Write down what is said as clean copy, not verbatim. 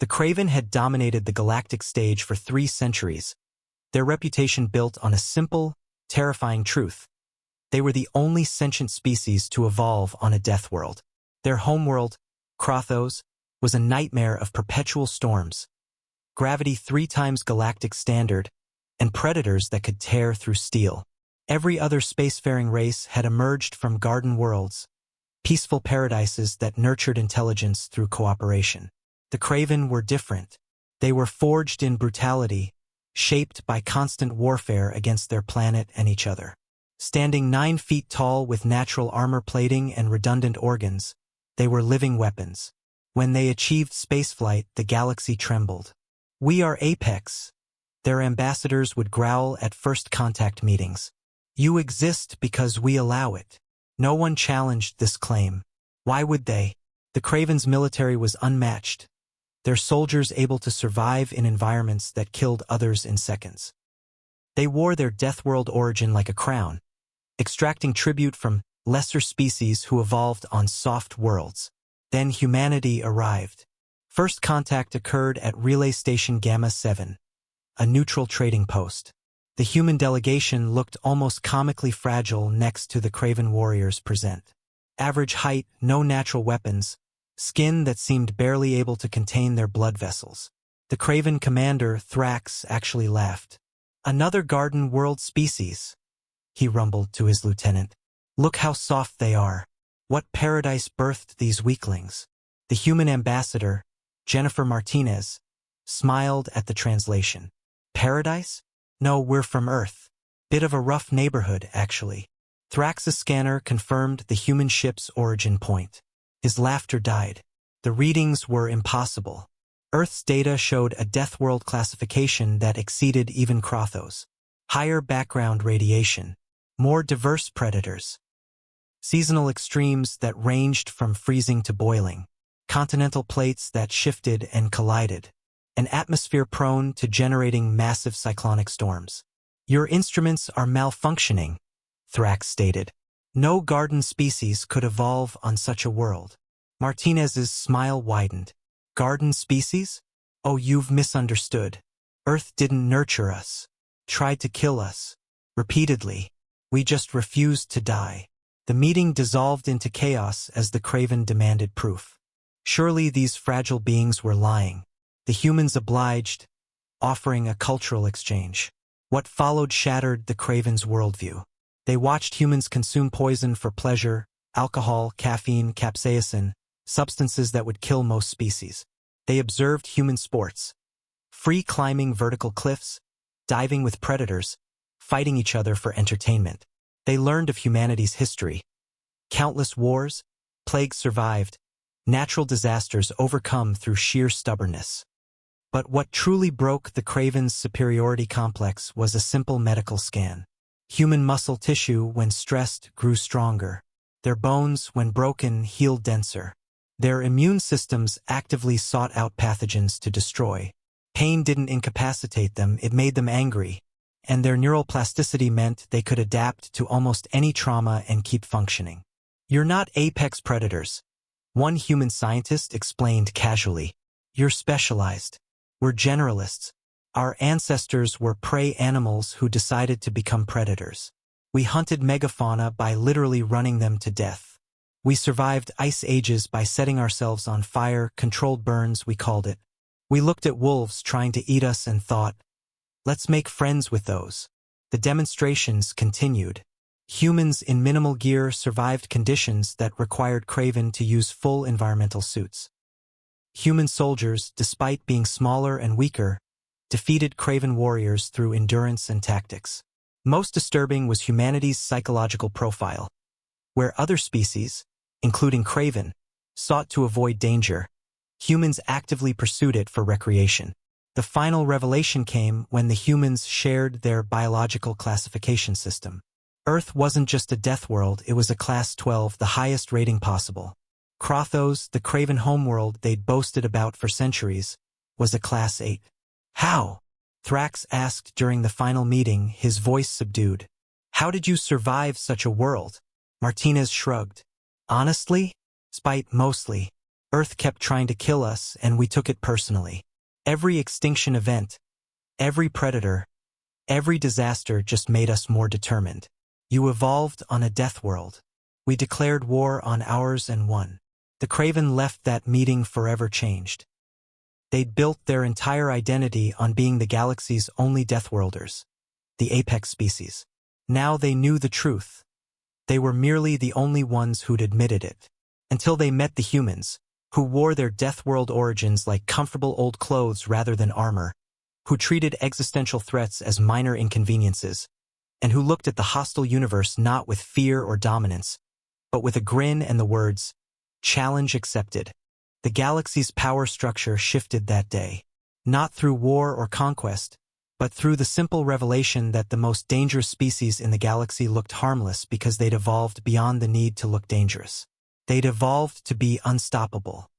The Kraven had dominated the galactic stage for 3 centuries, their reputation built on a simple, terrifying truth. They were the only sentient species to evolve on a death world. Their homeworld, Krothos, was a nightmare of perpetual storms, gravity 3 times galactic standard, and predators that could tear through steel. Every other spacefaring race had emerged from garden worlds, peaceful paradises that nurtured intelligence through cooperation. The Kraven were different. They were forged in brutality, shaped by constant warfare against their planet and each other. Standing 9 feet tall with natural armor plating and redundant organs, they were living weapons. When they achieved spaceflight, the galaxy trembled. "We are Apex," their ambassadors would growl at first contact meetings. "You exist because we allow it." No one challenged this claim. Why would they? The Kraven's military was unmatched, their soldiers able to survive in environments that killed others in seconds. They wore their Deathworld origin like a crown, extracting tribute from lesser species who evolved on soft worlds. Then humanity arrived. First contact occurred at Relay Station Gamma 7, a neutral trading post. The human delegation looked almost comically fragile next to the Kraven warriors present. Average height, no natural weapons, skin that seemed barely able to contain their blood vessels. The Kraven commander, Thrax, actually laughed. "Another garden world species," he rumbled to his lieutenant. "Look how soft they are. What paradise birthed these weaklings?" The human ambassador, Jennifer Martinez, smiled at the translation. "Paradise? No, we're from Earth. Bit of a rough neighborhood, actually." Thrax's scanner confirmed the human ship's origin point. His laughter died. The readings were impossible. Earth's data showed a Deathworld classification that exceeded even Krothos. Higher background radiation, more diverse predators, seasonal extremes that ranged from freezing to boiling, continental plates that shifted and collided, an atmosphere prone to generating massive cyclonic storms. "Your instruments are malfunctioning," Thrax stated. "No garden species could evolve on such a world." Martinez's smile widened. "Garden species? Oh, you've misunderstood. Earth didn't nurture us. Tried to kill us. Repeatedly. We just refused to die." The meeting dissolved into chaos as the Kraven demanded proof. Surely these fragile beings were lying. The humans obliged, offering a cultural exchange. What followed shattered the Kraven's worldview. They watched humans consume poison for pleasure, alcohol, caffeine, capsaicin, substances that would kill most species. They observed human sports, free climbing vertical cliffs, diving with predators, fighting each other for entertainment. They learned of humanity's history. Countless wars, plagues survived, natural disasters overcome through sheer stubbornness. But what truly broke the Kraven's superiority complex was a simple medical scan. Human muscle tissue, when stressed, grew stronger. Their bones, when broken, healed denser. Their immune systems actively sought out pathogens to destroy. Pain didn't incapacitate them, it made them angry. And their neural plasticity meant they could adapt to almost any trauma and keep functioning. "You're not apex predators," one human scientist explained casually. "You're specialized. We're generalists. Our ancestors were prey animals who decided to become predators. We hunted megafauna by literally running them to death. We survived ice ages by setting ourselves on fire, controlled burns, we called it. We looked at wolves trying to eat us and thought, let's make friends with those." The demonstrations continued. Humans in minimal gear survived conditions that required Kraven to use full environmental suits. Human soldiers, despite being smaller and weaker, defeated Kraven warriors through endurance and tactics. Most disturbing was humanity's psychological profile. Where other species, including Kraven, sought to avoid danger, humans actively pursued it for recreation. The final revelation came when the humans shared their biological classification system. Earth wasn't just a death world, it was a Class 12, the highest rating possible. Krothos, the Kraven homeworld they'd boasted about for centuries, was a Class 8. "How?" Thrax asked during the final meeting, his voice subdued. "How did you survive such a world?" Martinez shrugged. "Honestly? Spite mostly. Earth kept trying to kill us, and we took it personally. Every extinction event, every predator, every disaster just made us more determined. You evolved on a death world. We declared war on ours and won. The Craven left that meeting forever changed. They'd built their entire identity on being the galaxy's only Deathworlders, the apex species. Now they knew the truth. They were merely the only ones who'd admitted it. Until they met the humans, who wore their Deathworld origins like comfortable old clothes rather than armor, who treated existential threats as minor inconveniences, and who looked at the hostile universe not with fear or dominance, but with a grin and the words, "Challenge accepted." The galaxy's power structure shifted that day, not through war or conquest, but through the simple revelation that the most dangerous species in the galaxy looked harmless because they'd evolved beyond the need to look dangerous. They'd evolved to be unstoppable.